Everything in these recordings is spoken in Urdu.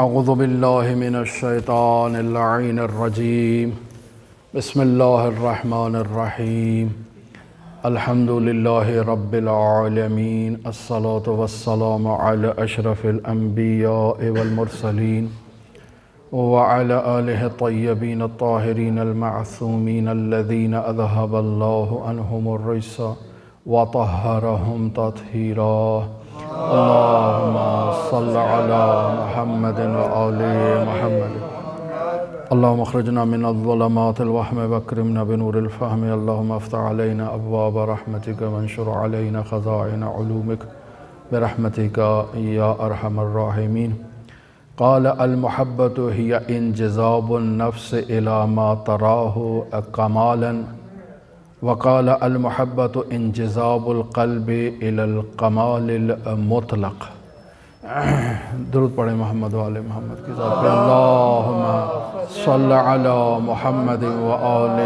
اعوذ باللہ من الشیطان اللعین الرجیم بسم اللہ الرحمن الرحیم الحمد للہ رب العالمین الصلاة والسلام علی اشرف الانبیاء والمرسلین وعلى آلہ الطیبین الطاہرین المعصومین الذین اذہب اللہ عنہم الرجس وطہرہم تطہیرا اللہم صل علی محمد وآل محمد اللہم اخرجنا من الظلمات الوہم واکرمنا بنور الفہم اللہم افتح علینا ابواب رحمتک وانشر علینا خزائن علومک برحمتک یا ارحم الراحمین قال المحبت ہی انجذاب النفس الى ما تراہ کمالا وقال المحبت انجذاب القلب الى الکمال المطلق۔ درود پڑھیں محمد و آل محمد کی ذات پہ۔ اللہم صل علی محمد و آل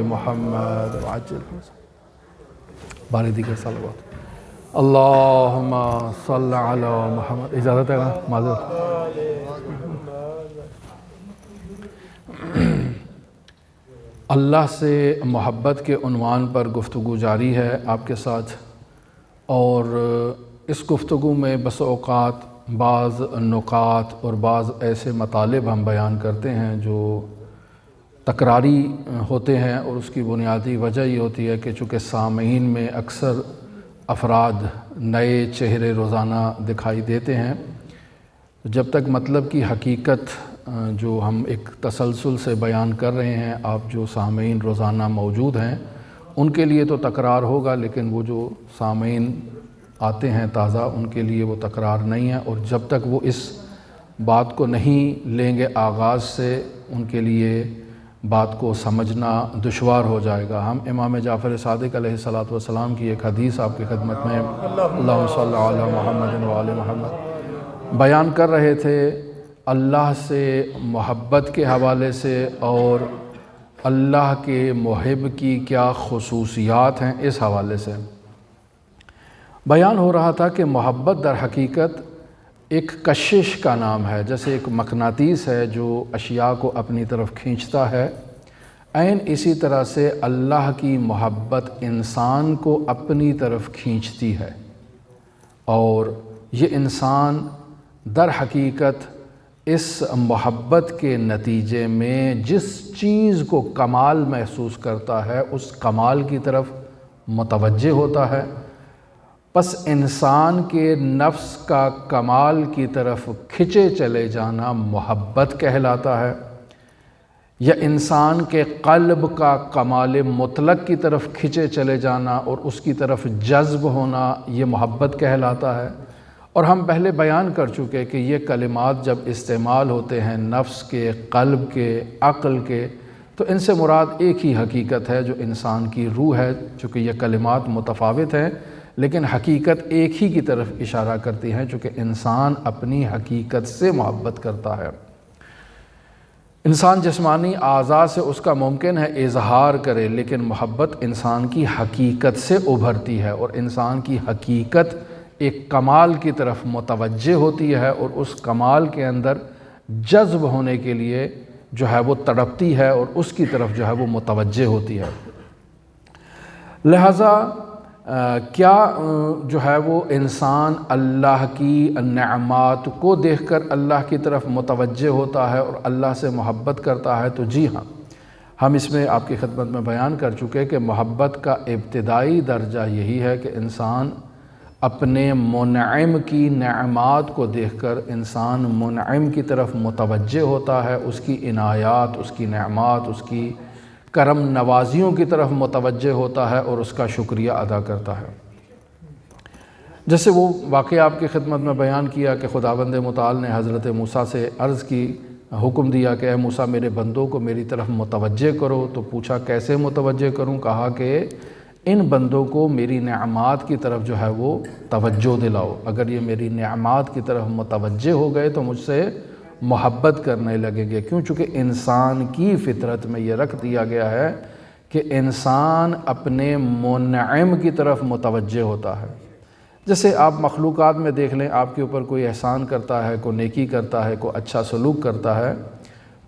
محمد وعجل باری دیگر صلوات۔ اللہم صل علی محمد۔ اجازت ہے نا معذرت۔ اللہ سے محبت کے عنوان پر گفتگو جاری ہے آپ کے ساتھ، اور اس گفتگو میں بس اوقات بعض نکات اور بعض ایسے مطالب ہم بیان کرتے ہیں جو تکراری ہوتے ہیں، اور اس کی بنیادی وجہ یہ ہوتی ہے کہ چونکہ سامعین میں اکثر افراد نئے چہرے روزانہ دکھائی دیتے ہیں، جب تک مطلب کی حقیقت جو ہم ایک تسلسل سے بیان کر رہے ہیں، آپ جو سامعین روزانہ موجود ہیں ان کے لیے تو تکرار ہوگا، لیکن وہ جو سامعین آتے ہیں تازہ ان کے لیے وہ تکرار نہیں ہے، اور جب تک وہ اس بات کو نہیں لیں گے آغاز سے ان کے لیے بات کو سمجھنا دشوار ہو جائے گا۔ ہم امام جعفر صادق علیہ السلام کی ایک حدیث آپ کی خدمت میں اللہم صلی علی محمد و آل محمد بیان کر رہے تھے، اللہ سے محبت کے حوالے سے اور اللہ کے محب کی کیا خصوصیات ہیں اس حوالے سے بیان ہو رہا تھا کہ محبت در حقیقت ایک کشش کا نام ہے، جیسے ایک مقناطیس ہے جو اشیاء کو اپنی طرف کھینچتا ہے، عین اسی طرح سے اللہ کی محبت انسان کو اپنی طرف کھینچتی ہے، اور یہ انسان در حقیقت اس محبت کے نتیجے میں جس چیز کو کمال محسوس کرتا ہے اس کمال کی طرف متوجہ ہوتا ہے۔ پس انسان کے نفس کا کمال کی طرف کھنچے چلے جانا محبت کہلاتا ہے، یا انسان کے قلب کا کمال مطلق کی طرف کھنچے چلے جانا اور اس کی طرف جذب ہونا یہ محبت کہلاتا ہے۔ اور ہم پہلے بیان کر چکے کہ یہ کلمات جب استعمال ہوتے ہیں نفس کے، قلب کے، عقل کے، تو ان سے مراد ایک ہی حقیقت ہے جو انسان کی روح ہے، چونکہ یہ کلمات متفاوت ہیں لیکن حقیقت ایک ہی کی طرف اشارہ کرتی ہیں، چونکہ انسان اپنی حقیقت سے محبت کرتا ہے۔ انسان جسمانی اعضاء سے اس کا ممکن ہے اظہار کرے، لیکن محبت انسان کی حقیقت سے ابھرتی ہے، اور انسان کی حقیقت ایک کمال کی طرف متوجہ ہوتی ہے، اور اس کمال کے اندر جذب ہونے کے لیے جو ہے وہ تڑپتی ہے اور اس کی طرف جو ہے وہ متوجہ ہوتی ہے۔ لہٰذا کیا جو ہے وہ انسان اللہ کی نعمات کو دیکھ کر اللہ کی طرف متوجہ ہوتا ہے اور اللہ سے محبت کرتا ہے؟ تو جی ہاں، ہم اس میں آپ کی خدمت میں بیان کر چکے کہ محبت کا ابتدائی درجہ یہی ہے کہ انسان اپنے منعم کی نعمات کو دیکھ کر انسان منعم کی طرف متوجہ ہوتا ہے، اس کی عنایات، اس کی نعمات، اس کی کرم نوازیوں کی طرف متوجہ ہوتا ہے اور اس کا شکریہ ادا کرتا ہے۔ جیسے وہ واقعہ آپ کی خدمت میں بیان کیا کہ خداوند متعال نے حضرت موسیٰ سے عرض کی، حکم دیا کہ اے موسیٰ میرے بندوں کو میری طرف متوجہ کرو، تو پوچھا کیسے متوجہ کروں؟ کہا کہ ان بندوں کو میری نعمات کی طرف جو ہے وہ توجہ دلاؤ، اگر یہ میری نعمات کی طرف متوجہ ہو گئے تو مجھ سے محبت کرنے لگیں گے۔ کیوں؟ چونکہ انسان کی فطرت میں یہ رکھ دیا گیا ہے کہ انسان اپنے منعم کی طرف متوجہ ہوتا ہے، جیسے آپ مخلوقات میں دیکھ لیں، آپ کے اوپر کوئی احسان کرتا ہے، کوئی نیکی کرتا ہے، کوئی اچھا سلوک کرتا ہے،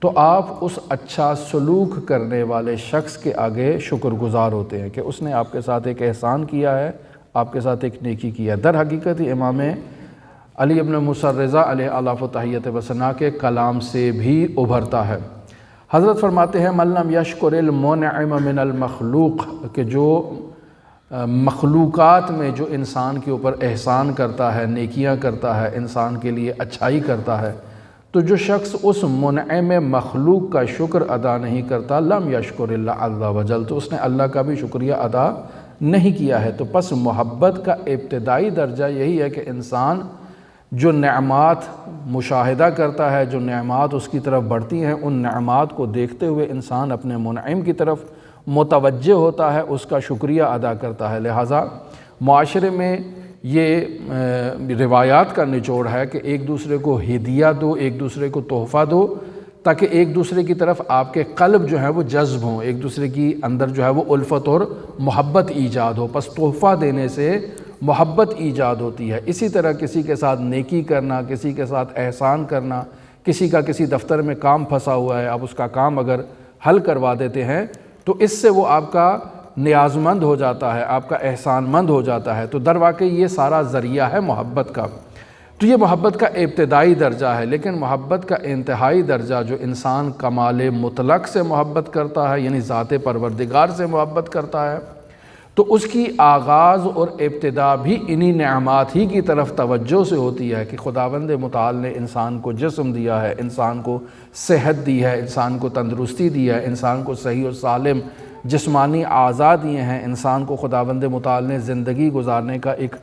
تو آپ اس اچھا سلوک کرنے والے شخص کے آگے شکر گزار ہوتے ہیں کہ اس نے آپ کے ساتھ ایک احسان کیا ہے، آپ کے ساتھ ایک نیکی کیا ہے۔ در حقیقت امام علی ابن موسیٰ الرضا علیہ آلاف و تحیت و ثنا کے کلام سے بھی ابھرتا ہے۔ حضرت فرماتے ہیں من لم یشکر المنعم من المخلوق، کہ جو مخلوقات میں جو انسان کے اوپر احسان کرتا ہے، نیکیاں کرتا ہے، انسان کے لیے اچھائی کرتا ہے، تو جو شخص اس منعم مخلوق کا شکر ادا نہیں کرتا، لم یشکر اللہ عز وجل، تو اس نے اللہ کا بھی شکریہ ادا نہیں کیا ہے۔ تو پس محبت کا ابتدائی درجہ یہی ہے کہ انسان جو نعمات مشاہدہ کرتا ہے، جو نعمات اس کی طرف بڑھتی ہیں، ان نعمات کو دیکھتے ہوئے انسان اپنے منعم کی طرف متوجہ ہوتا ہے، اس کا شکریہ ادا کرتا ہے۔ لہٰذا معاشرے میں یہ روایات کا نچوڑ ہے کہ ایک دوسرے کو ہدیہ دو، ایک دوسرے کو تحفہ دو، تاکہ ایک دوسرے کی طرف آپ کے قلب جو ہے وہ جذب ہوں، ایک دوسرے کی اندر جو ہے وہ الفت اور محبت ایجاد ہو۔ پس تحفہ دینے سے محبت ایجاد ہوتی ہے۔ اسی طرح کسی کے ساتھ نیکی کرنا، کسی کے ساتھ احسان کرنا، کسی کا کسی دفتر میں کام پھنسا ہوا ہے، آپ اس کا کام اگر حل کروا دیتے ہیں تو اس سے وہ آپ کا نیاز مند ہو جاتا ہے، آپ کا احسان مند ہو جاتا ہے۔ تو در واقع یہ سارا ذریعہ ہے محبت کا۔ تو یہ محبت کا ابتدائی درجہ ہے، لیکن محبت کا انتہائی درجہ جو انسان کمال مطلق سے محبت کرتا ہے، یعنی ذات پروردگار سے محبت کرتا ہے، تو اس کی آغاز اور ابتدا بھی انہی نعمات ہی کی طرف توجہ سے ہوتی ہے کہ خداوند متعال نے انسان کو جسم دیا ہے، انسان کو صحت دی ہے، انسان کو تندرستی دی ہے، انسان کو صحیح و سالم جسمانی اعضاء دیے ہیں، انسان کو خداوند متعال نے زندگی گزارنے کا ایک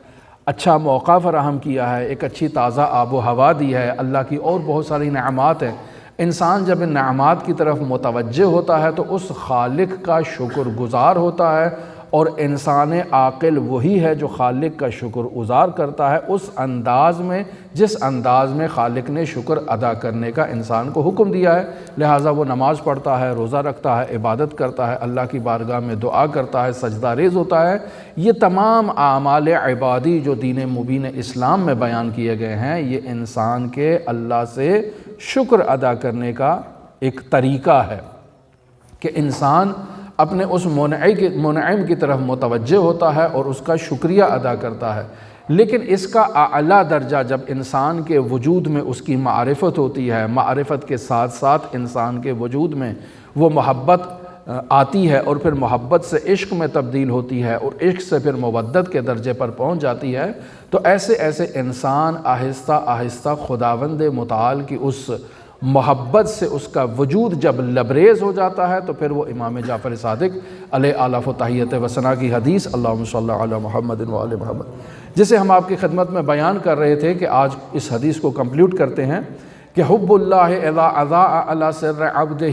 اچھا موقع فراہم کیا ہے، ایک اچھی تازہ آب و ہوا دی ہے، اللہ کی اور بہت ساری نعمات ہیں۔ انسان جب ان نعمات کی طرف متوجہ ہوتا ہے تو اس خالق کا شکر گزار ہوتا ہے، اور انسان عاقل وہی ہے جو خالق کا شکر گزار کرتا ہے اس انداز میں جس انداز میں خالق نے شکر ادا کرنے کا انسان کو حکم دیا ہے۔ لہٰذا وہ نماز پڑھتا ہے، روزہ رکھتا ہے، عبادت کرتا ہے، اللہ کی بارگاہ میں دعا کرتا ہے، سجدہ ریز ہوتا ہے۔ یہ تمام اعمال عبادی جو دین مبین اسلام میں بیان کیے گئے ہیں، یہ انسان کے اللہ سے شکر ادا کرنے کا ایک طریقہ ہے کہ انسان اپنے اس منعم کی طرف متوجہ ہوتا ہے اور اس کا شکریہ ادا کرتا ہے۔ لیکن اس کا اعلیٰ درجہ جب انسان کے وجود میں اس کی معرفت ہوتی ہے، معرفت کے ساتھ ساتھ انسان کے وجود میں وہ محبت آتی ہے اور پھر محبت سے عشق میں تبدیل ہوتی ہے اور عشق سے پھر مودت کے درجے پر پہنچ جاتی ہے، تو ایسے انسان آہستہ آہستہ خداوند متعال کی اس محبت سے اس کا وجود جب لبریز ہو جاتا ہے تو پھر وہ امام جعفر صادق علیہ آلاف و تحیت و ثنا کی حدیث اللہم صلی علی محمد و آل محمد، جسے ہم آپ کی خدمت میں بیان کر رہے تھے کہ آج اس حدیث کو کمپلیٹ کرتے ہیں کہ حب اللہ اذا اضاء علی سر عبدہ،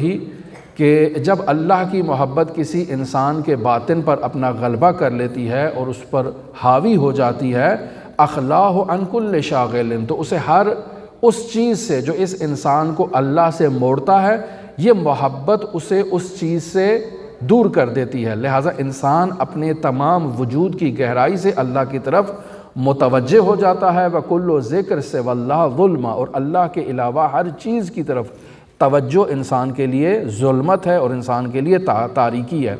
کہ جب اللہ کی محبت کسی انسان کے باطن پر اپنا غلبہ کر لیتی ہے اور اس پر حاوی ہو جاتی ہے، اخلاہ عن کل شاغل، تو اسے ہر اس چیز سے جو اس انسان کو اللہ سے موڑتا ہے، یہ محبت اسے اس چیز سے دور کر دیتی ہے۔ لہٰذا انسان اپنے تمام وجود کی گہرائی سے اللہ کی طرف متوجہ ہو جاتا ہے، وَكُلُّ ذِكْرٍ سِوَى اللَّهِ ظُلْمًا، اور اللہ کے علاوہ ہر چیز کی طرف توجہ انسان کے لیے ظلمت ہے اور انسان کے لیے تاریکی ہے۔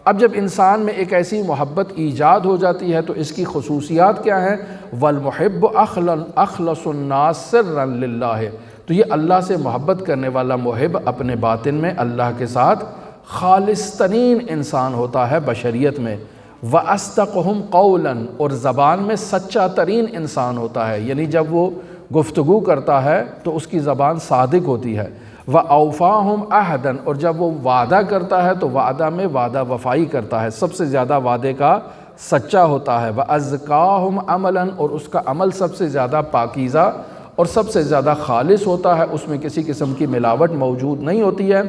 اب جب انسان میں ایک ایسی محبت ایجاد ہو جاتی ہے تو اس کی خصوصیات کیا ہیں؟ وَالْمُحِبُّ أَخْلَصُ النَّاسِ سِرًّا لِلَّهِ، تو یہ اللہ سے محبت کرنے والا محب اپنے باطن میں اللہ کے ساتھ خالص ترین انسان ہوتا ہے بشریت میں۔ وَأَصْدَقُهُمْ قَوْلًا، اور زبان میں سچا ترین انسان ہوتا ہے، یعنی جب وہ گفتگو کرتا ہے تو اس کی زبان صادق ہوتی ہے۔ وَأَوْفَاهُمْ عَهْدًا، اور جب وہ وعدہ کرتا ہے تو وعدہ میں وعدہ وفائی کرتا ہے، سب سے زیادہ وعدے کا سچا ہوتا ہے۔ وَأَزْكَاهُمْ عَمَلًا، اور اس کا عمل سب سے زیادہ پاکیزہ اور سب سے زیادہ خالص ہوتا ہے، اس میں کسی قسم کی ملاوٹ موجود نہیں ہوتی ہے۔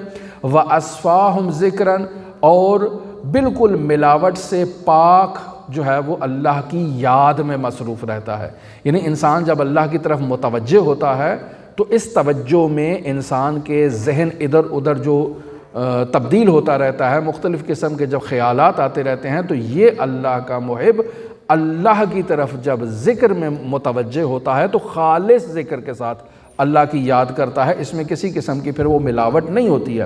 وَأَصْفَاهُمْ ذِكْرًا، اور بالکل ملاوٹ سے پاک جو ہے وہ اللہ کی یاد میں مصروف رہتا ہے۔ یعنی انسان جب اللہ کی طرف متوجہ ہوتا ہے تو اس توجہ میں انسان کے ذہن ادھر ادھر جو تبدیل ہوتا رہتا ہے، مختلف قسم کے جب خیالات آتے رہتے ہیں، تو یہ اللہ کا محب اللہ کی طرف جب ذکر میں متوجہ ہوتا ہے تو خالص ذکر کے ساتھ اللہ کی یاد کرتا ہے، اس میں کسی قسم کی پھر وہ ملاوٹ نہیں ہوتی ہے۔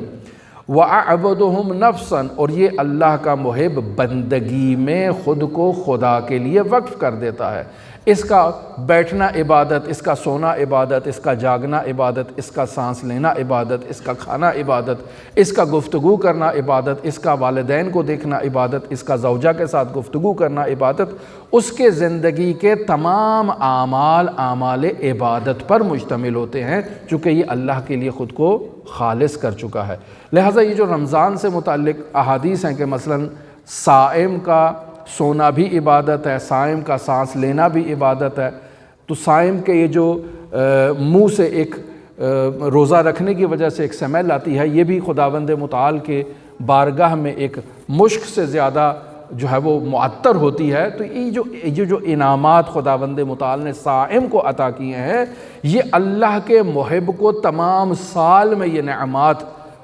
وَأَعْبُدُهُمْ نَفْسًا، اور یہ اللہ کا محب بندگی میں خود کو خدا کے لیے وقف کر دیتا ہے۔ اس کا بیٹھنا عبادت، اس کا سونا عبادت، اس کا جاگنا عبادت، اس کا سانس لینا عبادت، اس کا کھانا عبادت، اس کا گفتگو کرنا عبادت، اس کا والدین کو دیکھنا عبادت، اس کا زوجہ کے ساتھ گفتگو کرنا عبادت، اس کے زندگی کے تمام اعمال عبادت پر مشتمل ہوتے ہیں، چونکہ یہ اللہ کے لیے خود کو خالص کر چکا ہے۔ لہٰذا یہ جو رمضان سے متعلق احادیث ہیں کہ مثلاً صائم کا سونا بھی عبادت ہے، صائم کا سانس لینا بھی عبادت ہے، تو صائم کے یہ جو منہ سے ایک روزہ رکھنے کی وجہ سے ایک سمیل آتی ہے، یہ بھی خداوند متعال کے بارگاہ میں ایک مشک سے زیادہ جو ہے وہ معطر ہوتی ہے۔ تو یہ جو انعامات خداوند متعال نے صائم کو عطا کیے ہیں، یہ اللہ کے محب کو تمام سال میں یہ نعمات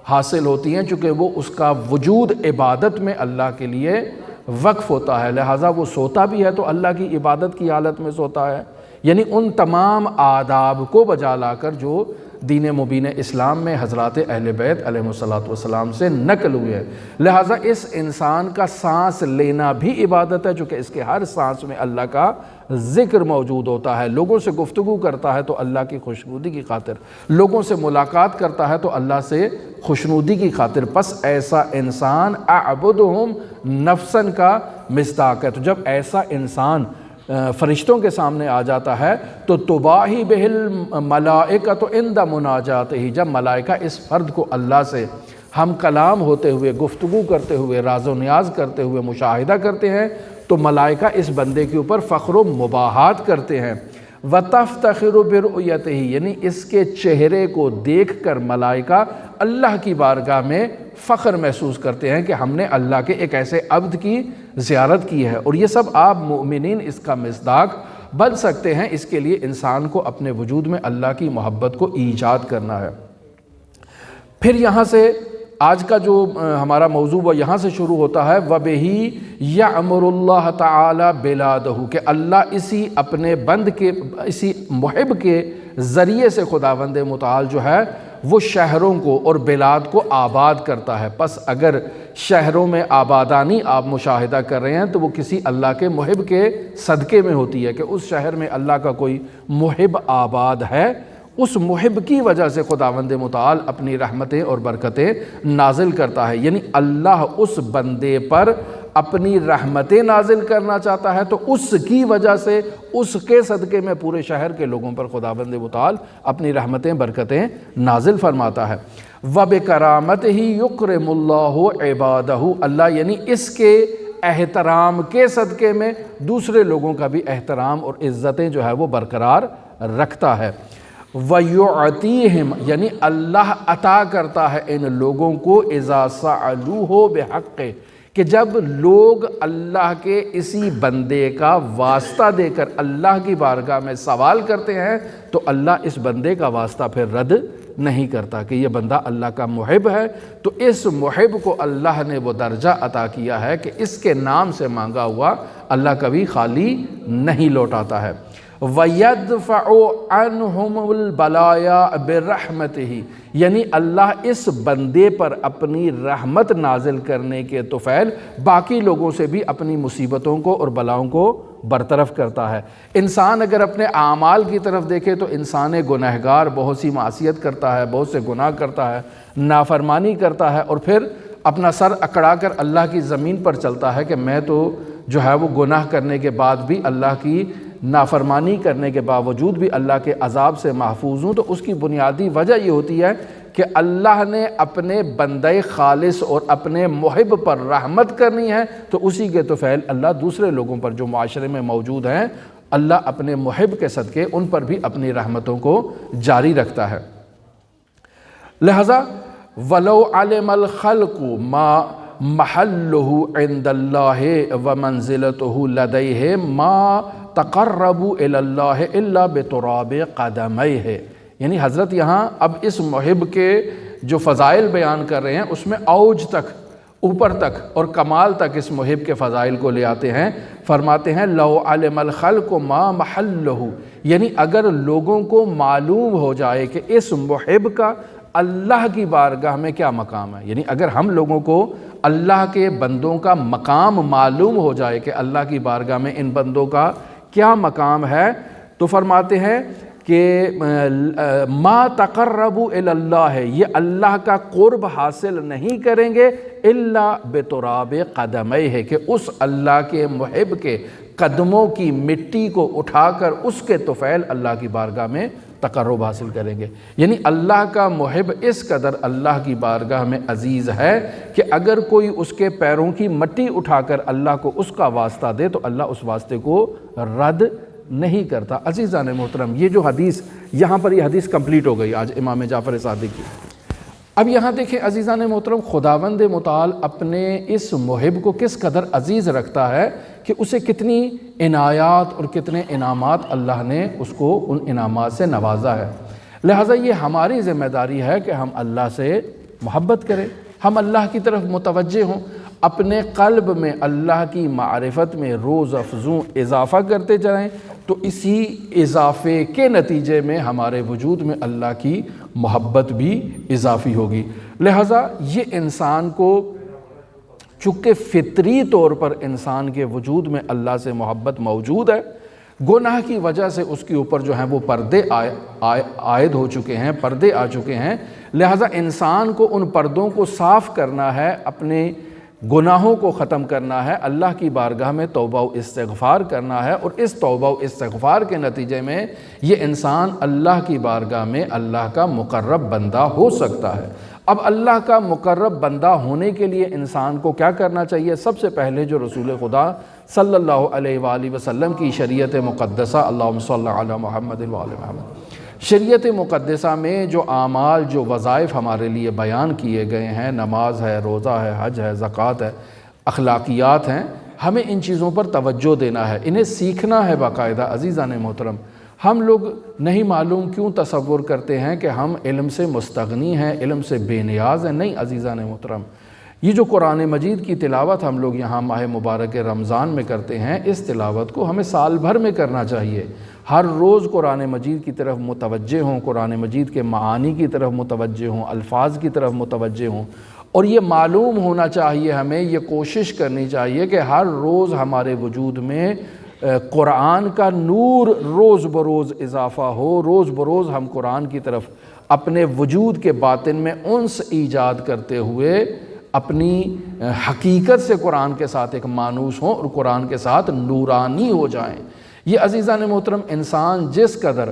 حاصل ہوتی ہیں، چونکہ وہ اس کا وجود عبادت میں اللہ کے لیے وقف ہوتا ہے، لہٰذا وہ سوتا بھی ہے تو اللہ کی عبادت کی حالت میں سوتا ہے، یعنی ان تمام آداب کو بجا لا کر جو دین مبین اسلام میں حضرات اہل بیت علیہ السلام سے نقل ہوئے ہیں۔ لہٰذا اس انسان کا سانس لینا بھی عبادت ہے، چونکہ اس کے ہر سانس میں اللہ کا ذکر موجود ہوتا ہے، لوگوں سے گفتگو کرتا ہے تو اللہ کی خوشنودی کی خاطر، لوگوں سے ملاقات کرتا ہے تو اللہ سے خوشنودی کی خاطر، پس ایسا انسان اعبدہم نفسن کا مصداق ہے۔ تو جب ایسا انسان فرشتوں کے سامنے آ جاتا ہے تو تباہی بہل ملائکۃ عند مناجاتہ، جب ملائکہ اس فرد کو اللہ سے ہم کلام ہوتے ہوئے، گفتگو کرتے ہوئے، راز و نیاز کرتے ہوئے مشاہدہ کرتے ہیں تو ملائکہ اس بندے کے اوپر فخر و مباحات کرتے ہیں۔ وَتَفْتَخِرُ بِرُؤْيَتِهِ، یعنی اس کے چہرے کو دیکھ کر ملائکہ اللہ کی بارگاہ میں فخر محسوس کرتے ہیں کہ ہم نے اللہ کے ایک ایسے عبد کی زیارت کی ہے، اور یہ سب آپ مومنین اس کا مصداق بن سکتے ہیں۔ اس کے لیے انسان کو اپنے وجود میں اللہ کی محبت کو ایجاد کرنا ہے۔ پھر یہاں سے آج کا جو ہمارا موضوع وہ یہاں سے شروع ہوتا ہے، وَبِهِ يَعْمُرُ اللَّهُ تَعَالَى بِلَادَهُ، کہ اللہ اسی اپنے بند کے، اسی محب کے ذریعے سے خداوند متعال جو ہے وہ شہروں کو اور بلاد کو آباد کرتا ہے۔ پس اگر شہروں میں آبادانی آپ مشاہدہ کر رہے ہیں تو وہ کسی اللہ کے محب کے صدقے میں ہوتی ہے، کہ اس شہر میں اللہ کا کوئی محب آباد ہے، اس محب کی وجہ سے خداوند متعال اپنی رحمتیں اور برکتیں نازل کرتا ہے۔ یعنی اللہ اس بندے پر اپنی رحمتیں نازل کرنا چاہتا ہے تو اس کی وجہ سے، اس کے صدقے میں پورے شہر کے لوگوں پر خداوند متعال اپنی رحمتیں برکتیں نازل فرماتا ہے۔ وَبِكَرَامَتِهِ يُكْرِمُ اللَّهُ عِبَادَهُ، اللہ یعنی اس کے احترام کے صدقے میں دوسرے لوگوں کا بھی احترام اور عزتیں جو ہے وہ برقرار رکھتا ہے۔ وَيُعْطِيهِمْ، یعنی اللہ عطا کرتا ہے ان لوگوں کو اذا سألوه بحق، کہ جب لوگ اللہ کے اسی بندے کا واسطہ دے کر اللہ کی بارگاہ میں سوال کرتے ہیں تو اللہ اس بندے کا واسطہ پھر رد نہیں کرتا، کہ یہ بندہ اللہ کا محب ہے تو اس محب کو اللہ نے وہ درجہ عطا کیا ہے کہ اس کے نام سے مانگا ہوا اللہ کبھی خالی نہیں لوٹاتا ہے۔ وَيَدْفَعُ عَنْهُمُ الْبَلَايَا بِرَحْمَتِهِ، یعنی اللہ اس بندے پر اپنی رحمت نازل کرنے کے طفیل باقی لوگوں سے بھی اپنی مصیبتوں کو اور بلاؤں کو برطرف کرتا ہے۔ انسان اگر اپنے اعمال کی طرف دیکھے تو انسان گنہگار بہت سی معصیت کرتا ہے، بہت سے گناہ کرتا ہے، نافرمانی کرتا ہے، اور پھر اپنا سر اکڑا کر اللہ کی زمین پر چلتا ہے کہ میں تو جو ہے وہ گناہ کرنے کے بعد بھی اللہ کی نافرمانی کرنے کے باوجود بھی اللہ کے عذاب سے محفوظ ہوں۔ تو اس کی بنیادی وجہ یہ ہوتی ہے کہ اللہ نے اپنے بندہ خالص اور اپنے محب پر رحمت کرنی ہے تو اسی کے طفیل اللہ دوسرے لوگوں پر جو معاشرے میں موجود ہیں، اللہ اپنے محب کے صدقے ان پر بھی اپنی رحمتوں کو جاری رکھتا ہے۔ لہذا وَلَوْ عَلِمَ الْخَلْقُ مَا مَحَلُّهُ عِنْدَ اللَّهِ وَمَنْزِلَتُهُ لَدَيْهِ مَا تقربوا الی اللہ الا بتراب قدمیہ، یعنی حضرت یہاں اب اس محب کے جو فضائل بیان کر رہے ہیں اس میں اوج تک اوپر تک اور کمال تک اس محب کے فضائل کو لے آتے ہیں۔ فرماتے ہیں لو علم الخلق ما محلہ، یعنی اگر لوگوں کو معلوم ہو جائے کہ اس محب کا اللہ کی بارگاہ میں کیا مقام ہے، یعنی اگر ہم لوگوں کو اللہ کے بندوں کا مقام معلوم ہو جائے کہ اللہ کی بارگاہ میں ان بندوں کا کیا مقام ہے، تو فرماتے ہیں کہ ما تقربوا الی اللہ ہے، یہ اللہ کا قرب حاصل نہیں کریں گے الا بتراب قدمہ ہے، کہ اس اللہ کے محب کے قدموں کی مٹی کو اٹھا کر اس کے طفیل اللہ کی بارگاہ میں تقرب حاصل کریں گے۔ یعنی اللہ کا محب اس قدر اللہ کی بارگاہ میں عزیز ہے کہ اگر کوئی اس کے پیروں کی مٹی اٹھا کر اللہ کو اس کا واسطہ دے تو اللہ اس واسطے کو رد نہیں کرتا۔ عزیزان محترم، یہ جو حدیث یہاں پر، یہ حدیث کمپلیٹ ہو گئی آج امام جعفر صادق کی۔ اب یہاں دیکھیں عزیزان محترم، خداوند متعال اپنے اس محب کو کس قدر عزیز رکھتا ہے کہ اسے کتنی عنایات اور کتنے انعامات اللہ نے اس کو ان انعامات سے نوازا ہے۔ لہٰذا یہ ہماری ذمہ داری ہے کہ ہم اللہ سے محبت کریں، ہم اللہ کی طرف متوجہ ہوں، اپنے قلب میں اللہ کی معرفت میں روز افزوں اضافہ کرتے جائیں، تو اسی اضافے کے نتیجے میں ہمارے وجود میں اللہ کی محبت بھی اضافی ہوگی۔ لہٰذا یہ انسان کو، چونکہ فطری طور پر انسان کے وجود میں اللہ سے محبت موجود ہے، گناہ کی وجہ سے اس کے اوپر جو ہیں وہ پردے عائد ہو چکے ہیں، پردے آ چکے ہیں، لہٰذا انسان کو ان پردوں کو صاف کرنا ہے، اپنے گناہوں کو ختم کرنا ہے، اللہ کی بارگاہ میں توبہ و استغفار کرنا ہے، اور اس توبہ و استغفار کے نتیجے میں یہ انسان اللہ کی بارگاہ میں اللہ کا مقرب بندہ ہو سکتا ہے۔ اب اللہ کا مقرب بندہ ہونے کے لیے انسان کو کیا کرنا چاہیے؟ سب سے پہلے جو رسول خدا صلی اللہ علیہ وآلہ وسلم کی شریعت مقدسہ، اللہم صلی علی محمد وآل محمد، شریعت مقدسہ میں جو اعمال، جو وظائف ہمارے لیے بیان کیے گئے ہیں، نماز ہے، روزہ ہے، حج ہے، زکوٰۃ ہے، اخلاقیات ہیں، ہمیں ان چیزوں پر توجہ دینا ہے، انہیں سیکھنا ہے باقاعدہ۔ عزیزان محترم، ہم لوگ نہیں معلوم کیوں تصور کرتے ہیں کہ ہم علم سے مستغنی ہیں، علم سے بے نیاز ہیں۔ نہیں عزیزان محترم، یہ جو قرآن مجید کی تلاوت ہم لوگ یہاں ماہ مبارک رمضان میں کرتے ہیں، اس تلاوت کو ہمیں سال بھر میں کرنا چاہیے۔ ہر روز قرآن مجید کی طرف متوجہ ہوں، قرآن مجید کے معانی کی طرف متوجہ ہوں، الفاظ کی طرف متوجہ ہوں، اور یہ معلوم ہونا چاہیے، ہمیں یہ کوشش کرنی چاہیے کہ ہر روز ہمارے وجود میں قرآن کا نور روز بروز اضافہ ہو، روز بروز ہم قرآن کی طرف اپنے وجود کے باطن میں انس ایجاد کرتے ہوئے اپنی حقیقت سے قرآن کے ساتھ ایک مانوس ہوں اور قرآن کے ساتھ نورانی ہو جائیں۔ یہ عزیزان محترم، انسان جس قدر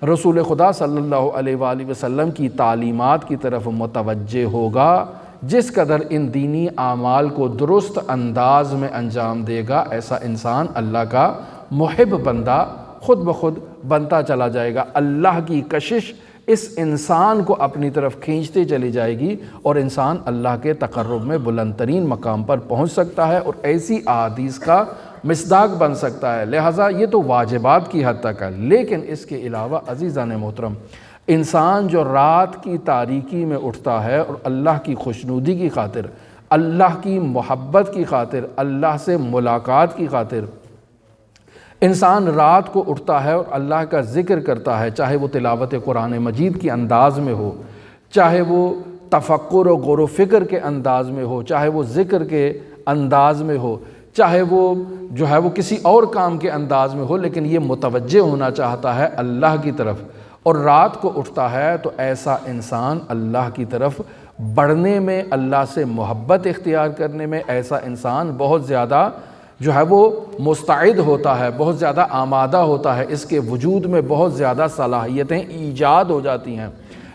رسول خدا صلی اللہ علیہ وآلہ وسلم کی تعلیمات کی طرف متوجہ ہوگا، جس قدر ان دینی اعمال کو درست انداز میں انجام دے گا، ایسا انسان اللہ کا محب بندہ خود بخود بنتا چلا جائے گا۔ اللہ کی کشش اس انسان کو اپنی طرف کھینچتے چلی جائے گی اور انسان اللہ کے تقرب میں بلند ترین مقام پر پہنچ سکتا ہے اور ایسی احادیث کا مصداق بن سکتا ہے۔ لہٰذا یہ تو واجبات کی حد تک ہے، لیکن اس کے علاوہ عزیزان محترم، انسان جو رات کی تاریکی میں اٹھتا ہے اور اللہ کی خوشنودی کی خاطر، اللہ کی محبت کی خاطر، اللہ سے ملاقات کی خاطر انسان رات کو اٹھتا ہے اور اللہ کا ذکر کرتا ہے، چاہے وہ تلاوت قرآن مجید کی انداز میں ہو، چاہے وہ تفکر و غور و فکر کے انداز میں ہو، چاہے وہ ذکر کے انداز میں ہو، چاہے وہ جو ہے وہ کسی اور کام کے انداز میں ہو، لیکن یہ متوجہ ہونا چاہتا ہے اللہ کی طرف اور رات کو اٹھتا ہے، تو ایسا انسان اللہ کی طرف بڑھنے میں، اللہ سے محبت اختیار کرنے میں، ایسا انسان بہت زیادہ جو ہے وہ مستعد ہوتا ہے، بہت زیادہ آمادہ ہوتا ہے، اس کے وجود میں بہت زیادہ صلاحیتیں ایجاد ہو جاتی ہیں۔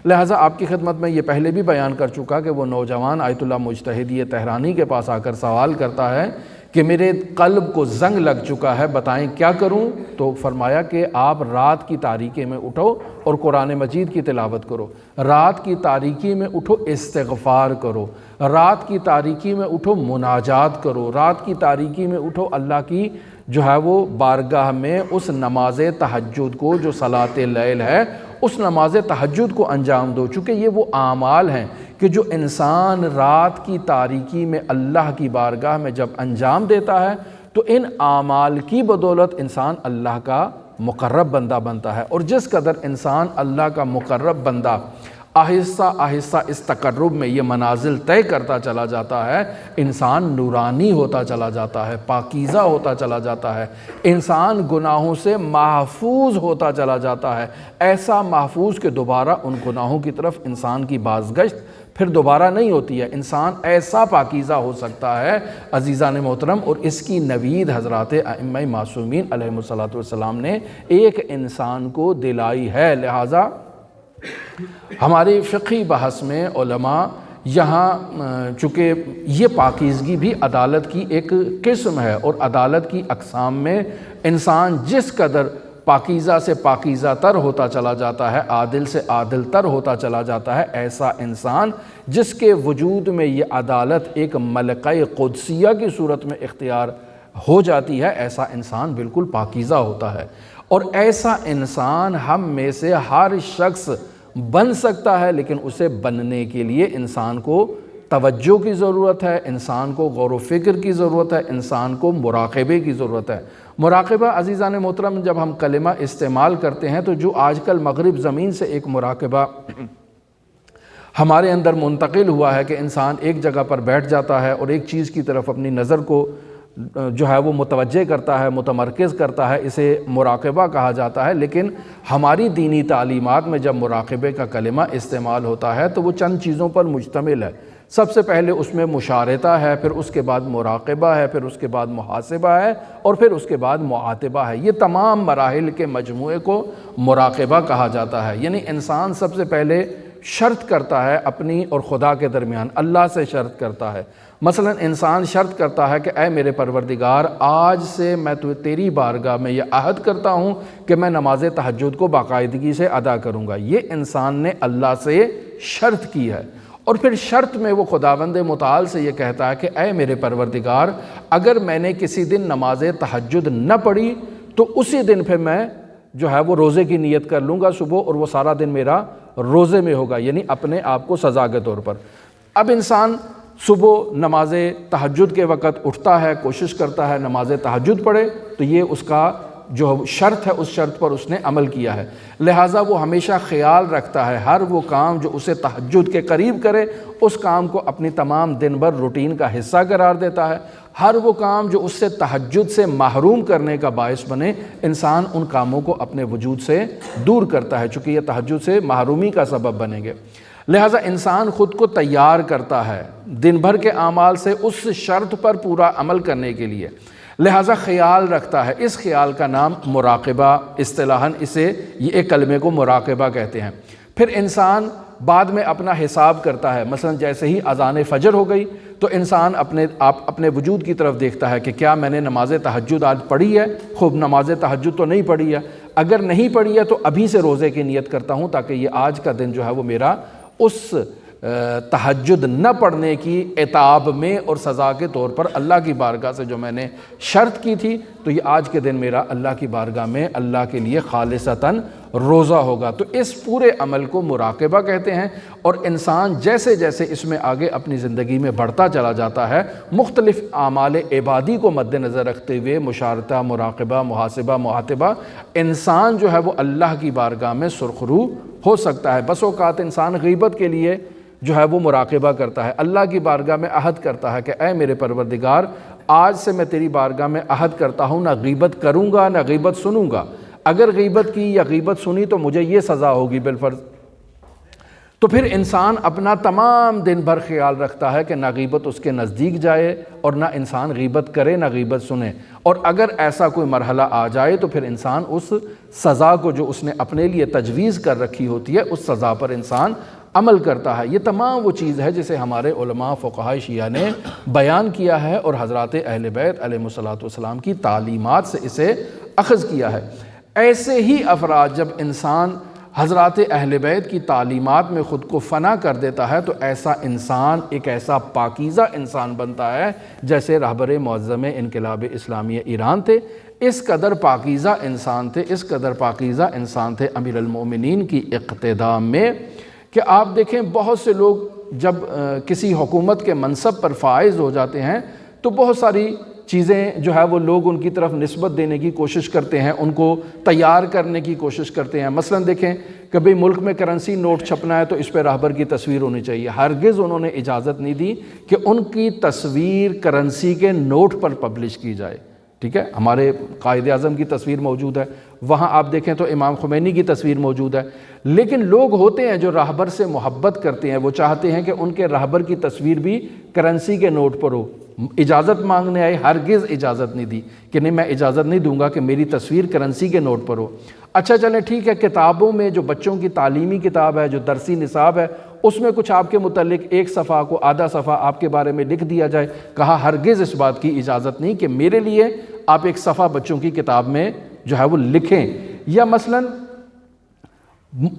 لہٰذا آپ کی خدمت میں یہ پہلے بھی بیان کر چکا کہ وہ نوجوان آیت اللہ مجتہدی تہرانی کے پاس آ کر سوال کرتا ہے کہ میرے قلب کو زنگ لگ چکا ہے، بتائیں کیا کروں؟ تو فرمایا کہ آپ رات کی تاریکی میں اٹھو اور قرآن مجید کی تلاوت کرو، رات کی تاریکی میں اٹھو استغفار کرو، رات کی تاریکی میں اٹھو مناجات کرو، رات کی تاریکی میں اٹھو اللہ کی جو ہے وہ بارگاہ میں اس نماز تہجد کو، جو صلاۃ اللیل ہے، اس نماز تہجد کو انجام دو، چونکہ یہ وہ اعمال ہیں کہ جو انسان رات کی تاریکی میں اللہ کی بارگاہ میں جب انجام دیتا ہے تو ان اعمال کی بدولت انسان اللہ کا مقرب بندہ بنتا ہے، اور جس قدر انسان اللہ کا مقرب بندہ آہستہ آہستہ اس تقرب میں یہ منازل طے کرتا چلا جاتا ہے، انسان نورانی ہوتا چلا جاتا ہے، پاکیزہ ہوتا چلا جاتا ہے، انسان گناہوں سے محفوظ ہوتا چلا جاتا ہے، ایسا محفوظ کہ دوبارہ ان گناہوں کی طرف انسان کی بازگشت پھر دوبارہ نہیں ہوتی ہے، انسان ایسا پاکیزہ ہو سکتا ہے عزیزان محترم۔ اور اس کی نوید حضرات ائمہ معصومین علیہم الصلوۃ والسلام نے ایک انسان کو دلائی ہے۔ لہٰذا ہماری فقہی بحث میں علماء یہاں چونکہ یہ پاکیزگی بھی عدالت کی ایک قسم ہے، اور عدالت کی اقسام میں انسان جس قدر پاکیزہ سے پاکیزہ تر ہوتا چلا جاتا ہے، عادل سے عادل تر ہوتا چلا جاتا ہے، ایسا انسان جس کے وجود میں یہ عدالت ایک ملکہ قدسیہ کی صورت میں اختیار ہو جاتی ہے، ایسا انسان بالکل پاکیزہ ہوتا ہے۔ اور ایسا انسان ہم میں سے ہر شخص بن سکتا ہے، لیکن اسے بننے کے لیے انسان کو توجہ کی ضرورت ہے، انسان کو غور و فکر کی ضرورت ہے، انسان کو مراقبے کی ضرورت ہے۔ مراقبہ عزیزان محترم جب ہم کلمہ استعمال کرتے ہیں تو جو آج کل مغرب زمین سے ایک مراقبہ ہمارے اندر منتقل ہوا ہے کہ انسان ایک جگہ پر بیٹھ جاتا ہے اور ایک چیز کی طرف اپنی نظر کو جو ہے وہ متوجہ کرتا ہے، متمرکز کرتا ہے، اسے مراقبہ کہا جاتا ہے۔ لیکن ہماری دینی تعلیمات میں جب مراقبے کا کلمہ استعمال ہوتا ہے تو وہ چند چیزوں پر مشتمل ہے۔ سب سے پہلے اس میں مشارطہ ہے، پھر اس کے بعد مراقبہ ہے، پھر اس کے بعد محاسبہ ہے، اور پھر اس کے بعد معاتبہ ہے۔ یہ تمام مراحل کے مجموعے کو مراقبہ کہا جاتا ہے۔ یعنی انسان سب سے پہلے شرط کرتا ہے اپنی اور خدا کے درمیان، اللہ سے شرط کرتا ہے۔ مثلا انسان شرط کرتا ہے کہ اے میرے پروردگار، آج سے میں تیری بارگاہ میں یہ عہد کرتا ہوں کہ میں نماز تہجد کو باقاعدگی سے ادا کروں گا۔ یہ انسان نے اللہ سے شرط کی ہے، اور پھر شرط میں وہ خداوند متعال سے یہ کہتا ہے کہ اے میرے پروردگار، اگر میں نے کسی دن نماز تہجد نہ پڑھی تو اسی دن پھر میں جو ہے وہ روزے کی نیت کر لوں گا صبح، اور وہ سارا دن میرا روزے میں ہوگا، یعنی اپنے آپ کو سزا کے طور پر۔ اب انسان صبح نماز تہجد کے وقت اٹھتا ہے، کوشش کرتا ہے نماز تہجد پڑھے، تو یہ اس کا جو شرط ہے، اس شرط پر اس نے عمل کیا ہے۔ لہٰذا وہ ہمیشہ خیال رکھتا ہے ہر وہ کام جو اسے تہجد کے قریب کرے، اس کام کو اپنی تمام دن بھر روٹین کا حصہ قرار دیتا ہے۔ ہر وہ کام جو اس سے تہجد سے محروم کرنے کا باعث بنے، انسان ان کاموں کو اپنے وجود سے دور کرتا ہے، چونکہ یہ تہجد سے محرومی کا سبب بنیں گے۔ لہٰذا انسان خود کو تیار کرتا ہے دن بھر کے اعمال سے اس شرط پر پورا عمل کرنے کے لیے، لہٰذا خیال رکھتا ہے۔ اس خیال کا نام مراقبہ، اصطلاحاً اسے یہ ایک کلمے کو مراقبہ کہتے ہیں۔ پھر انسان بعد میں اپنا حساب کرتا ہے، مثلا جیسے ہی اذان فجر ہو گئی تو انسان اپنے وجود کی طرف دیکھتا ہے کہ کیا میں نے نماز تہجد آج پڑھی ہے؟ خوب، نماز تہجد تو نہیں پڑھی ہے۔ اگر نہیں پڑھی ہے تو ابھی سے روزے کی نیت کرتا ہوں، تاکہ یہ آج کا دن جو ہے وہ میرا اس تہجد نہ پڑھنے کی عتاب میں اور سزا کے طور پر اللہ کی بارگاہ سے جو میں نے شرط کی تھی، تو یہ آج کے دن میرا اللہ کی بارگاہ میں اللہ کے لیے خالصتاً روزہ ہوگا۔ تو اس پورے عمل کو مراقبہ کہتے ہیں، اور انسان جیسے جیسے اس میں آگے اپنی زندگی میں بڑھتا چلا جاتا ہے، مختلف اعمال عبادی کو مد نظر رکھتے ہوئے مشارطہ، مراقبہ، محاسبہ، معاتبہ، انسان جو ہے وہ اللہ کی بارگاہ میں سرخرو ہو سکتا ہے۔ بس اوقات انسان غیبت کے لیے جو ہے وہ مراقبہ کرتا ہے، اللہ کی بارگاہ میں عہد کرتا ہے کہ اے میرے پروردگار، آج سے میں تیری بارگاہ میں عہد کرتا ہوں نہ غیبت کروں گا نہ غیبت سنوں گا۔ اگر غیبت کی یا غیبت سنی تو مجھے یہ سزا ہوگی بالفرض۔ تو پھر انسان اپنا تمام دن بھر خیال رکھتا ہے کہ نہ غیبت اس کے نزدیک جائے اور نہ انسان غیبت کرے نہ غیبت سنے، اور اگر ایسا کوئی مرحلہ آ جائے تو پھر انسان اس سزا کو جو اس نے اپنے لیے تجویز کر رکھی ہوتی ہے، اس سزا پر انسان عمل کرتا ہے۔ یہ تمام وہ چیز ہے جسے ہمارے علماء فقہاء شیعہ نے بیان کیا ہے، اور حضرات اہل بیت علیہم الصلوۃ والسلام کی تعلیمات سے اسے اخذ کیا ہے۔ ایسے ہی افراد جب انسان حضرات اہل بیت کی تعلیمات میں خود کو فنا کر دیتا ہے تو ایسا انسان ایک ایسا پاکیزہ انسان بنتا ہے جیسے رہبر معظم انقلاب اسلامی ایران تھے۔ اس قدر پاکیزہ انسان تھے، اس قدر پاکیزہ انسان تھے امیر المومنین کی اقتداء میں کہ آپ دیکھیں بہت سے لوگ جب کسی حکومت کے منصب پر فائز ہو جاتے ہیں تو بہت ساری چیزیں جو ہے وہ لوگ ان کی طرف نسبت دینے کی کوشش کرتے ہیں، ان کو تیار کرنے کی کوشش کرتے ہیں۔ مثلا دیکھیں کبھی ملک میں کرنسی نوٹ چھپنا ہے تو اس پہ راہبر کی تصویر ہونی چاہیے، ہرگز انہوں نے اجازت نہیں دی کہ ان کی تصویر کرنسی کے نوٹ پر پبلش کی جائے، ٹھیک ہے۔ ہمارے قائد اعظم کی تصویر موجود ہے، وہاں آپ دیکھیں تو امام خمینی کی تصویر موجود ہے، لیکن لوگ ہوتے ہیں جو راہبر سے محبت کرتے ہیں، وہ چاہتے ہیں کہ ان کے راہبر کی تصویر بھی کرنسی کے نوٹ پر ہو۔ اجازت مانگنے آئے، ہرگز اجازت نہیں دی کہ نہیں میں اجازت نہیں دوں گا کہ میری تصویر کرنسی کے نوٹ پر ہو۔ اچھا چلیں ٹھیک ہے، کتابوں میں جو بچوں کی تعلیمی کتاب ہے، جو درسی نصاب ہے، اس میں کچھ آپ کے متعلق ایک صفحہ کو آدھا صفحہ آپ کے بارے میں لکھ دیا جائے، کہا ہرگز اس بات کی اجازت نہیں کہ میرے لیے آپ ایک صفحہ بچوں کی کتاب میں جو ہے وہ لکھیں۔ یا مثلاً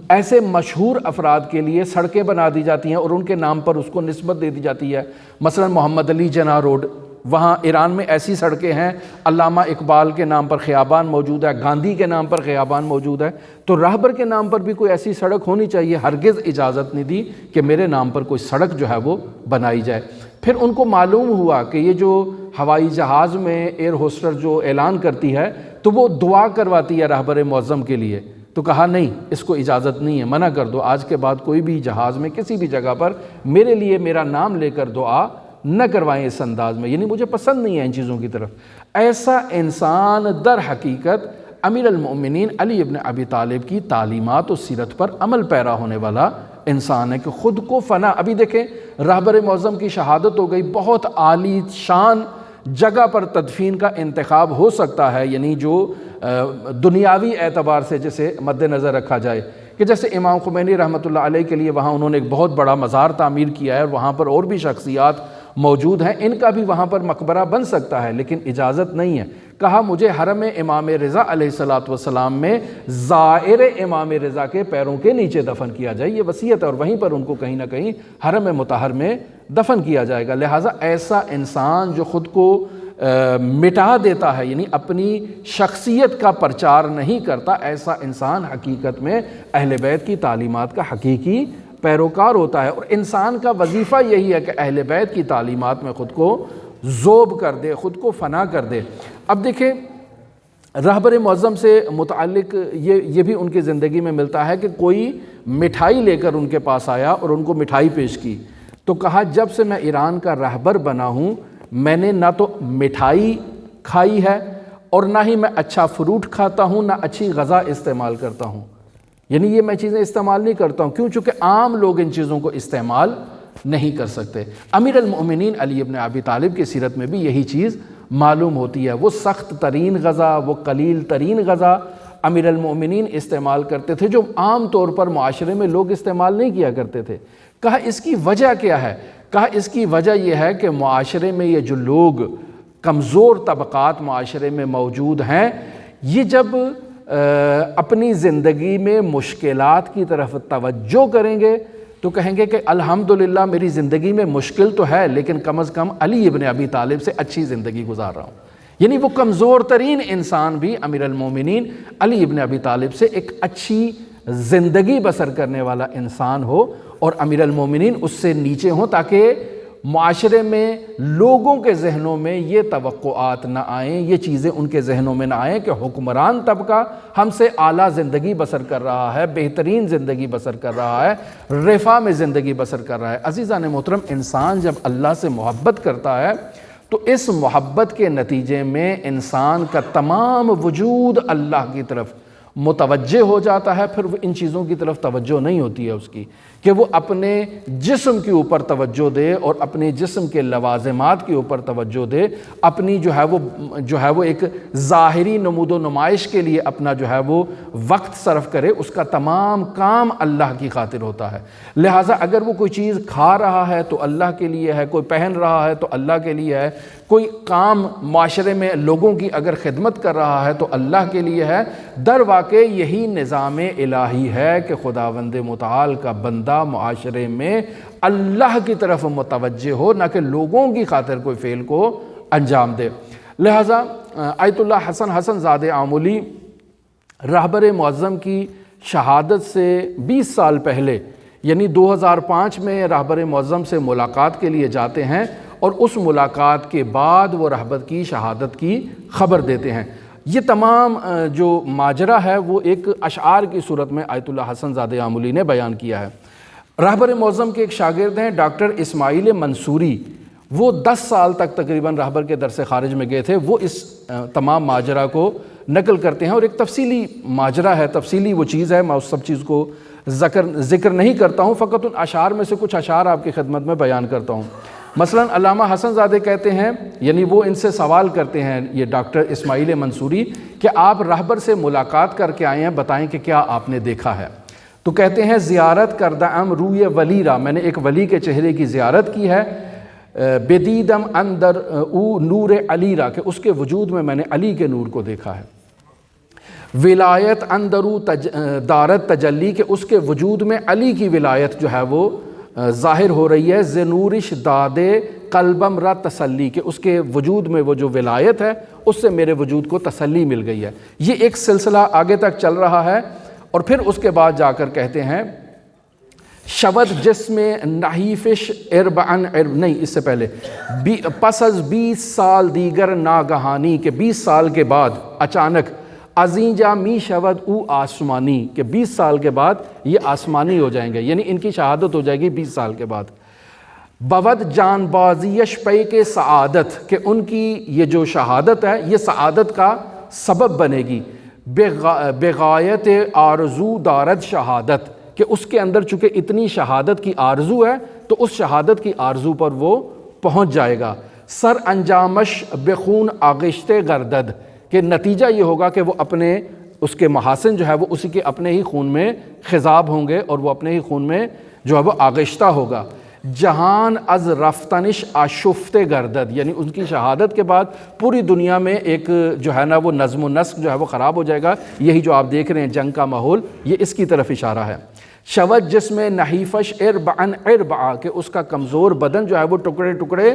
ایسے مشہور افراد کے لیے سڑکیں بنا دی جاتی ہیں اور ان کے نام پر اس کو نسبت دے دی جاتی ہے، مثلا محمد علی جناح روڈ، وہاں ایران میں ایسی سڑکیں ہیں، علامہ اقبال کے نام پر خیابان موجود ہے، گاندھی کے نام پر خیابان موجود ہے، تو راہبر کے نام پر بھی کوئی ایسی سڑک ہونی چاہیے۔ ہرگز اجازت نہیں دی کہ میرے نام پر کوئی سڑک جو ہے وہ بنائی جائے۔ پھر ان کو معلوم ہوا کہ یہ جو ہوائی جہاز میں ایئر ہوسٹر جو اعلان کرتی ہے تو وہ دعا کرواتی ہے راہبر معظم کے لیے، تو کہا نہیں اس کو اجازت نہیں ہے، منع کر دو، آج کے بعد کوئی بھی جہاز میں کسی بھی جگہ پر میرے لیے میرا نام لے کر دعا نہ کروائیں اس انداز میں، یعنی مجھے پسند نہیں ہے ان چیزوں کی طرف۔ ایسا انسان در حقیقت امیر المؤمنین علی ابن ابی طالب کی تعلیمات و سیرت پر عمل پیرا ہونے والا انسان ہے کہ خود کو فنا۔ ابھی دیکھیں راہبر معظم کی شہادت ہو گئی، بہت عالی شان جگہ پر تدفین کا انتخاب ہو سکتا ہے، یعنی جو دنیاوی اعتبار سے جسے مد نظر رکھا جائے، کہ جیسے امام خمینی رحمۃ اللہ علیہ کے لیے وہاں انہوں نے ایک بہت بڑا مزار تعمیر کیا ہے اور وہاں پر اور بھی شخصیات موجود ہیں، ان کا بھی وہاں پر مقبرہ بن سکتا ہے، لیکن اجازت نہیں ہے۔ کہا مجھے حرم امام رضا علیہ السلام میں زائر امام رضا کے پیروں کے نیچے دفن کیا جائے، یہ وصیت ہے، اور وہیں پر ان کو کہیں نہ کہیں حرم مطہر میں دفن کیا جائے گا۔ لہٰذا ایسا انسان جو خود کو مٹا دیتا ہے، یعنی اپنی شخصیت کا پرچار نہیں کرتا، ایسا انسان حقیقت میں اہل بیت کی تعلیمات کا حقیقی پیروکار ہوتا ہے، اور انسان کا وظیفہ یہی ہے کہ اہل بیت کی تعلیمات میں خود کو ذوب کر دے، خود کو فنا کر دے۔ اب دیکھیں راہبر معظم سے متعلق یہ بھی ان کی زندگی میں ملتا ہے کہ کوئی مٹھائی لے کر ان کے پاس آیا اور ان کو مٹھائی پیش کی، تو کہا جب سے میں ایران کا رہبر بنا ہوں میں نے نہ تو مٹھائی کھائی ہے اور نہ ہی میں اچھا فروٹ کھاتا ہوں، نہ اچھی غذا استعمال کرتا ہوں، یعنی یہ میں چیزیں استعمال نہیں کرتا ہوں، کیوں؟ چونکہ عام لوگ ان چیزوں کو استعمال نہیں کر سکتے۔ امیر المؤمنین علی ابن ابی طالب کی سیرت میں بھی یہی چیز معلوم ہوتی ہے، وہ سخت ترین غذا، وہ قلیل ترین غذا امیر المؤمنین استعمال کرتے تھے جو عام طور پر معاشرے میں لوگ استعمال نہیں کیا کرتے تھے۔ کہا اس کی وجہ کیا ہے؟ کہا اس کی وجہ یہ ہے کہ معاشرے میں یہ جو لوگ کمزور طبقات معاشرے میں موجود ہیں، یہ جب اپنی زندگی میں مشکلات کی طرف توجہ کریں گے تو کہیں گے کہ الحمدللہ میری زندگی میں مشکل تو ہے لیکن کم از کم علی ابن ابی طالب سے اچھی زندگی گزار رہا ہوں، یعنی وہ کمزور ترین انسان بھی امیر المومنین علی ابن ابی طالب سے ایک اچھی زندگی بسر کرنے والا انسان ہو اور امیر المومنین اس سے نیچے ہوں، تاکہ معاشرے میں لوگوں کے ذہنوں میں یہ توقعات نہ آئیں، یہ چیزیں ان کے ذہنوں میں نہ آئیں کہ حکمران طبقہ ہم سے اعلیٰ زندگی بسر کر رہا ہے، بہترین زندگی بسر کر رہا ہے، رفاہ میں زندگی بسر کر رہا ہے۔ عزیزان محترم، انسان جب اللہ سے محبت کرتا ہے تو اس محبت کے نتیجے میں انسان کا تمام وجود اللہ کی طرف متوجہ ہو جاتا ہے، پھر وہ ان چیزوں کی طرف توجہ نہیں ہوتی ہے اس کی کہ وہ اپنے جسم کے اوپر توجہ دے اور اپنے جسم کے لوازمات کے اوپر توجہ دے، اپنی جو ہے وہ ایک ظاہری نمود و نمائش کے لیے اپنا جو ہے وہ وقت صرف کرے، اس کا تمام کام اللہ کی خاطر ہوتا ہے۔ لہٰذا اگر وہ کوئی چیز کھا رہا ہے تو اللہ کے لیے ہے، کوئی پہن رہا ہے تو اللہ کے لیے ہے، کوئی کام معاشرے میں لوگوں کی اگر خدمت کر رہا ہے تو اللہ کے لیے ہے۔ در واقع یہی نظام الہی ہے کہ خداوند متعال کا بندہ معاشرے میں اللہ کی طرف متوجہ ہو، نہ کہ لوگوں کی خاطر کوئی فعل کو انجام دے۔ لہٰذا آیت اللہ حسن زادہ آمولی راہبر معظم کی شہادت سے 20 سال پہلے یعنی 2005 میں رہبر معظم سے ملاقات کے لیے جاتے ہیں اور اس ملاقات کے بعد وہ رہبر کی شہادت کی خبر دیتے ہیں۔ یہ تمام جو ماجرا ہے وہ ایک اشعار کی صورت میں آیت اللہ حسن زادہ آملی نے بیان کیا ہے۔ رہبر معظم کے ایک شاگرد ہیں ڈاکٹر اسماعیل منصوری، وہ 10 سال تک تقریباً رہبر کے درس خارج میں گئے تھے، وہ اس تمام ماجرا کو نقل کرتے ہیں، اور ایک تفصیلی ماجرا ہے، تفصیلی وہ چیز ہے، میں اس سب چیز کو ذکر نہیں کرتا ہوں، فقط ان اشعار میں سے کچھ اشعار آپ کی خدمت میں بیان کرتا ہوں۔ مثلا علامہ حسن زادہ کہتے ہیں، یعنی وہ ان سے سوال کرتے ہیں یہ ڈاکٹر اسماعیل منصوری کہ آپ رہبر سے ملاقات کر کے آئے ہیں، بتائیں کہ کیا آپ نے دیکھا ہے؟ تو کہتے ہیں زیارت کردہ ام روی ولی را، میں نے ایک ولی کے چہرے کی زیارت کی ہے، بدیدم اندر او نور علی را، کہ اس کے وجود میں نے علی کے نور کو دیکھا ہے، ولایت اندرو دارت تجلی، کہ اس کے وجود میں علی کی ولایت جو ہے وہ ظاہر ہو رہی ہے، زنورش دادے قلبم را تسلی، کہ اس کے وجود میں وہ جو ولایت ہے اس سے میرے وجود کو تسلی مل گئی ہے۔ یہ ایک سلسلہ آگے تک چل رہا ہے، اور پھر اس کے بعد جا کر کہتے ہیں شود جسم نحیفش اربعن نہیں، اس سے پہلے پس از 20 سال دیگر ناگہانی، کہ 20 سال کے بعد اچانک ازینجا می شود او آسمانی، کہ 20 سال کے بعد یہ آسمانی ہو جائیں گے، یعنی ان کی شہادت ہو جائے گی 20 سال کے بعد۔ بود جان بازیش پے کے سعادت، کہ ان کی یہ جو شہادت ہے یہ سعادت کا سبب بنے گی، بغایت آرزو دارد شہادت، کہ اس کے اندر چونکہ اتنی شہادت کی آرزو ہے تو اس شہادت کی آرزو پر وہ پہنچ جائے گا۔ سر انجامش بخون آغشتے گردد، کہ نتیجہ یہ ہوگا کہ وہ اپنے اس کے محاسن جو ہے وہ اسی کے اپنے ہی خون میں خضاب ہوں گے، اور وہ اپنے ہی خون میں جو ہے وہ آغشتہ ہوگا۔ جہان از رفتنش آشفتے گردد، یعنی ان کی شہادت کے بعد پوری دنیا میں ایک جو ہے نا وہ نظم و نسق جو ہے وہ خراب ہو جائے گا۔ یہی جو آپ دیکھ رہے ہیں جنگ کا ماحول، یہ اس کی طرف اشارہ ہے۔ شود جسم نحیفش اربعن اربعا، کہ اس کا کمزور بدن جو ہے وہ ٹکڑے ٹکڑے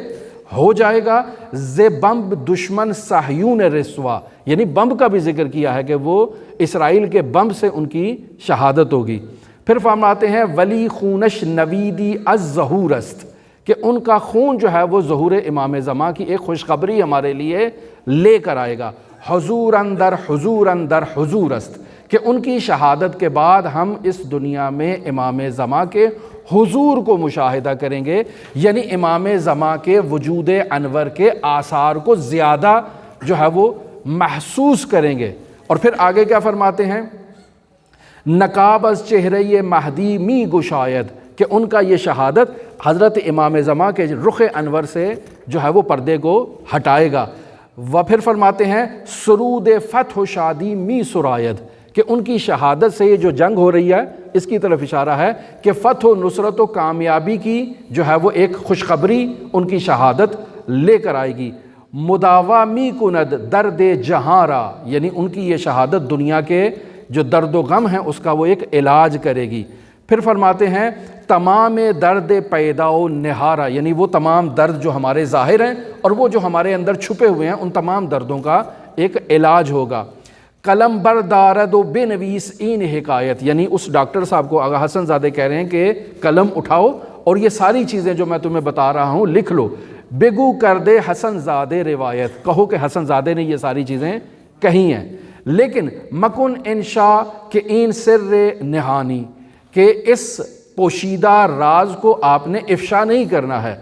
ہو جائے گا۔ زے بمب دشمن صہیون رسوا، یعنی بمب کا بھی ذکر کیا ہے کہ وہ اسرائیل کے بمب سے ان کی شہادت ہوگی۔ پھر فرماتے ہیں ولی خونش نویدی از ظہور است، کہ ان کا خون جو ہے وہ ظہور امام زمان کی ایک خوشخبری ہمارے لیے لے کر آئے گا۔ حضور اندر حضور اندر حضور است، کہ ان کی شہادت کے بعد ہم اس دنیا میں امام زمان کے حضور کو مشاہدہ کریں گے، یعنی امام زمان کے وجود انور کے آثار کو زیادہ جو ہے وہ محسوس کریں گے۔ اور پھر آگے کیا فرماتے ہیں، نقاب از چہرے مہدی می گشاید، کہ ان کا یہ شہادت حضرت امام زمان کے رخ انور سے جو ہے وہ پردے کو ہٹائے گا۔ وہ پھر فرماتے ہیں سرود فتح و شادی می سراید، کہ ان کی شہادت سے یہ جو جنگ ہو رہی ہے اس کی طرف اشارہ ہے کہ فتح و نصرت و کامیابی کی جو ہے وہ ایک خوشخبری ان کی شہادت لے کر آئے گی۔ مداوا می کند درد جہاں را، یعنی ان کی یہ شہادت دنیا کے جو درد و غم ہیں اس کا وہ ایک علاج کرے گی۔ پھر فرماتے ہیں تمام درد پیدا و نہارا، یعنی وہ تمام درد جو ہمارے ظاہر ہیں اور وہ جو ہمارے اندر چھپے ہوئے ہیں ان تمام دردوں کا ایک علاج ہوگا۔ قلم بردارد و بنویس این حکایت، یعنی اس ڈاکٹر صاحب کو آغا حسن زادہ کہہ رہے ہیں کہ قلم اٹھاؤ اور یہ ساری چیزیں جو میں تمہیں بتا رہا ہوں لکھ لو۔ بگو کر دے حسن زادہ روایت، کہو کہ حسن زادہ نے یہ ساری چیزیں کہی ہیں، لیکن مکن انشاء کہ این سر نہانی، کہ اس پوشیدہ راز کو آپ نے افشا نہیں کرنا ہے۔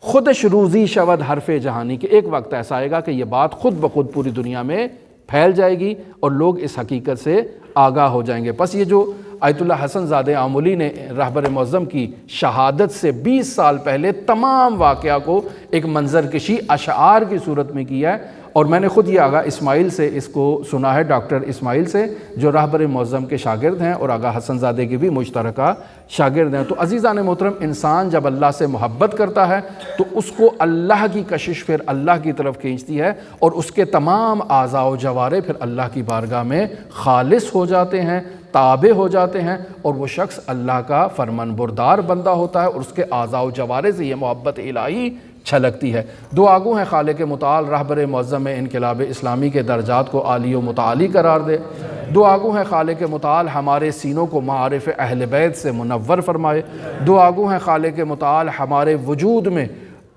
خودش روزی شود حرف جہانی، کہ ایک وقت ایسا آئے گا کہ یہ بات خود بخود پوری دنیا میں پھیل جائے گی اور لوگ اس حقیقت سے آگاہ ہو جائیں گے۔ بس یہ جو آیت اللہ حسن زادہ آملی نے رہبر معظم کی شہادت سے 20 سال پہلے تمام واقعہ کو ایک منظر کشی اشعار کی صورت میں کیا ہے، اور میں نے خود یہ آغا اسماعیل سے اس کو سنا ہے، ڈاکٹر اسماعیل سے جو رہبر معظم کے شاگرد ہیں اور آغا حسن زادہ کے بھی مشترکہ شاگرد ہیں۔ تو عزیزان محترم، انسان جب اللہ سے محبت کرتا ہے تو اس کو اللہ کی کشش پھر اللہ کی طرف کھینچتی ہے، اور اس کے تمام اعضاء و جوارح پھر اللہ کی بارگاہ میں خالص ہو جاتے ہیں، تابع ہو جاتے ہیں، اور وہ شخص اللہ کا فرمان بردار بندہ ہوتا ہے، اور اس کے اعضاء و جوارح سے یہ محبت الہی چھلکتی ہے۔ دعا گو ہے خالق متعال رہبر معظم انقلاب اسلامی کے درجات کو عالی و متعالی قرار دے۔ دعا گو ہے خالق متعال ہمارے سینوں کو معارف اہل بیت سے منور فرمائے۔ دعا گو ہے خالق متعال ہمارے وجود میں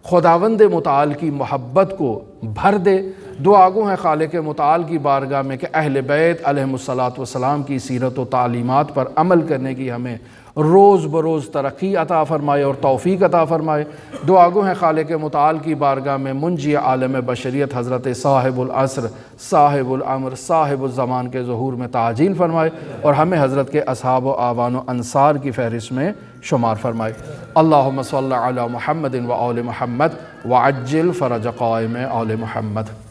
خداوند متعال کی محبت کو بھر دے۔ دعا گو ہے خالق متعال کی بارگاہ میں کہ اہل بیت علیہم السلام کی سیرت و تعلیمات پر عمل کرنے کی ہمیں روز بروز ترقی عطا فرمائے اور توفیق عطا فرمائے۔ دعا گو ہے خالق متعال کی بارگاہ میں منجی عالم بشریت حضرت صاحب العصر صاحب الامر صاحب الزمان کے ظہور میں تعجیل فرمائے اور ہمیں حضرت کے اصحاب و اعوان و انصار کی فہرست میں شمار فرمائے۔ اللہم صلی علی محمد و آل محمد وعجل فرج قائم آل محمد۔